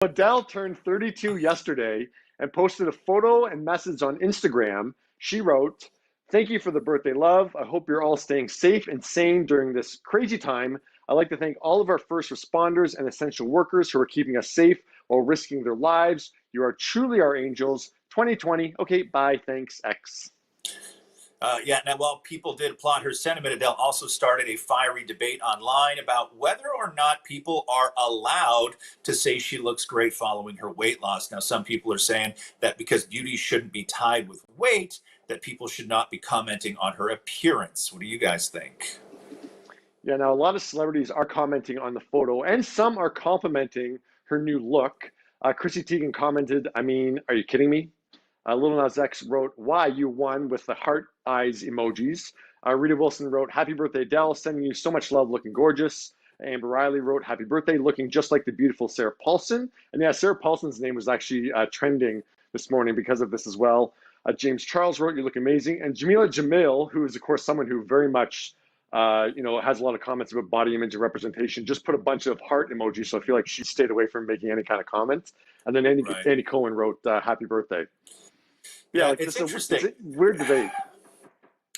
Adele turned 32 yesterday and posted a photo and message on Instagram. She wrote, "Thank you for the birthday love. I hope you're all staying safe and sane during this crazy time. I'd like to thank all of our first responders and essential workers who are keeping us safe while risking their lives. You are truly our angels. 2020. Okay, bye. Thanks, X." Yeah, now, while people did applaud her sentiment, Adele also started a fiery debate online about whether or not people are allowed to say she looks great following her weight loss. Now, some people are saying that because beauty shouldn't be tied with weight, that people should not be commenting on her appearance. What do you guys think? Yeah, now a lot of celebrities are commenting on the photo, and some are complimenting her new look. Chrissy Teigen commented, "I mean, are you kidding me?" Lil Nas X wrote, "Why, you won," with the heart eyes emojis. Rita Wilson wrote, "Happy birthday, Adele. Sending you so much love, looking gorgeous." Amber Riley wrote, "Happy birthday, looking just like the beautiful Sarah Paulson." And yeah, Sarah Paulson's name was actually trending this morning because of this as well. James Charles wrote, "You look amazing." And Jamila Jamil, who is, of course, someone who very much has a lot of comments about body image and representation, just put a bunch of heart emojis. So I feel like she stayed away from making any kind of comment. And then Right. Andy Cohen wrote, "Happy birthday." Yeah, Yeah, like it's this is interesting. a weird debate.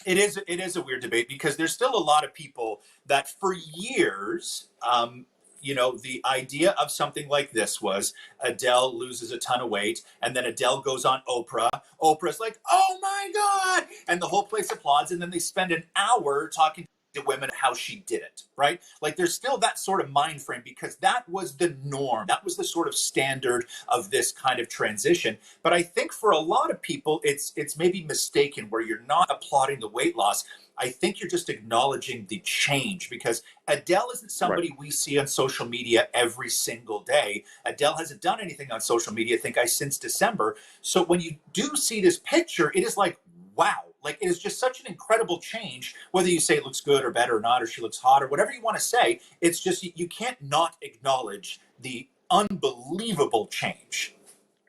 It is a weird debate because there's still a lot of people that for years, the idea of something like this was Adele loses a ton of weight, and then Adele goes on Oprah. Oprah's like, "Oh my God!" And the whole place applauds, and then they spend an hour talking to women how she did it, right? Like there's still that sort of mind frame because that was the norm. That was the sort of standard of this kind of transition. But I think for a lot of people, it's maybe mistaken where you're not applauding the weight loss. I think you're just acknowledging the change because Adele isn't Right. somebody we see on social media every single day. Adele hasn't done anything on social media, since December. So when you do see this picture, it is like, wow. Like it is just such an incredible change, whether you say it looks good or better or not, or she looks hot or whatever you want to say. It's just, you can't not acknowledge the unbelievable change.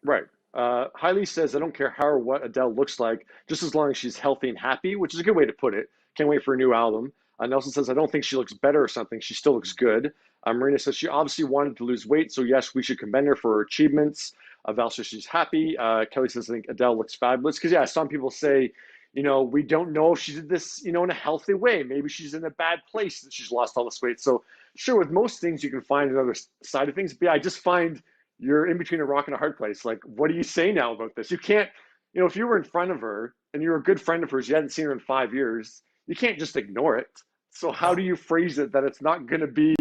Right. Hailey says, "I don't care how or what Adele looks like, just as long as she's healthy and happy," which is a good way to put it. Can't wait for a new album. Nelson says, "I don't think she looks better or something. She still looks good." Marina says, "She obviously wanted to lose weight, so yes, we should commend her for her achievements." Val says she's happy. Kelly says, "I think Adele looks fabulous." Because, yeah, some people say, we don't know if she did this, in a healthy way. Maybe she's in a bad place that she's lost all this weight. So, sure, with most things, you can find another side of things. But yeah, I just find you're in between a rock and a hard place. Like, what do you say now about this? You can't, if you were in front of her and you're a good friend of hers, you hadn't seen her in 5 years, you can't just ignore it. So how No. do you phrase it that it's not going to be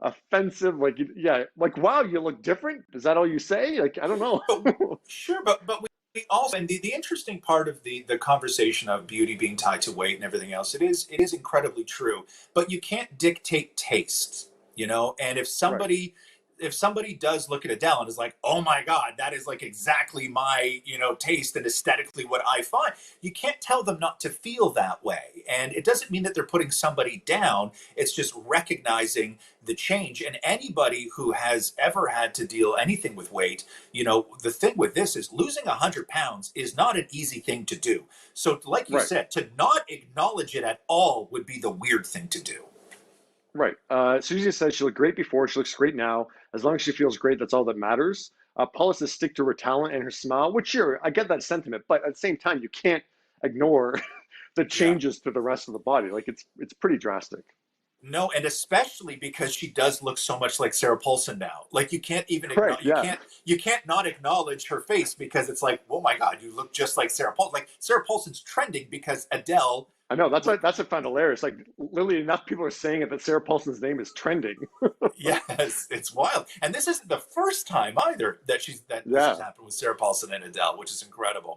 offensive? Like, yeah, like, wow, you look different. Is that all you say? Like, I don't know. But sure, but we also, and the interesting part of the conversation of beauty being tied to weight and everything else, it is incredibly true. But you can't dictate taste, And Right. if somebody does look at Adele and is like, "Oh my God, that is like exactly my taste and aesthetically what I find," you can't tell them not to feel that way. And it doesn't mean that they're putting somebody down. It's just recognizing the change. And anybody who has ever had to deal anything with weight, the thing with this is losing 100 pounds is not an easy thing to do. So, like you Right. said, to not acknowledge it at all would be the weird thing to do. Right. Susie says she looked great before. She looks great now. As long as she feels great, that's all that matters. Paula says stick to her talent and her smile, which sure, I get that sentiment, but at the same time, you can't ignore the Yeah. changes to the rest of the body. Like it's pretty drastic. No, and especially because she does look so much like Sarah Paulson now. Like you can't even Right. acknowledge, Yeah. you can't not acknowledge her face because it's like, oh my God, you look just like Sarah Paulson. Like Sarah Paulson's trending because Adele. I know. That's Look, what that's what I found hilarious. Like literally enough people are saying it that Sarah Paulson's name is trending. yes, it's wild, and this isn't the first time either that this has Yeah. happened with Sarah Paulson and Adele, which is incredible.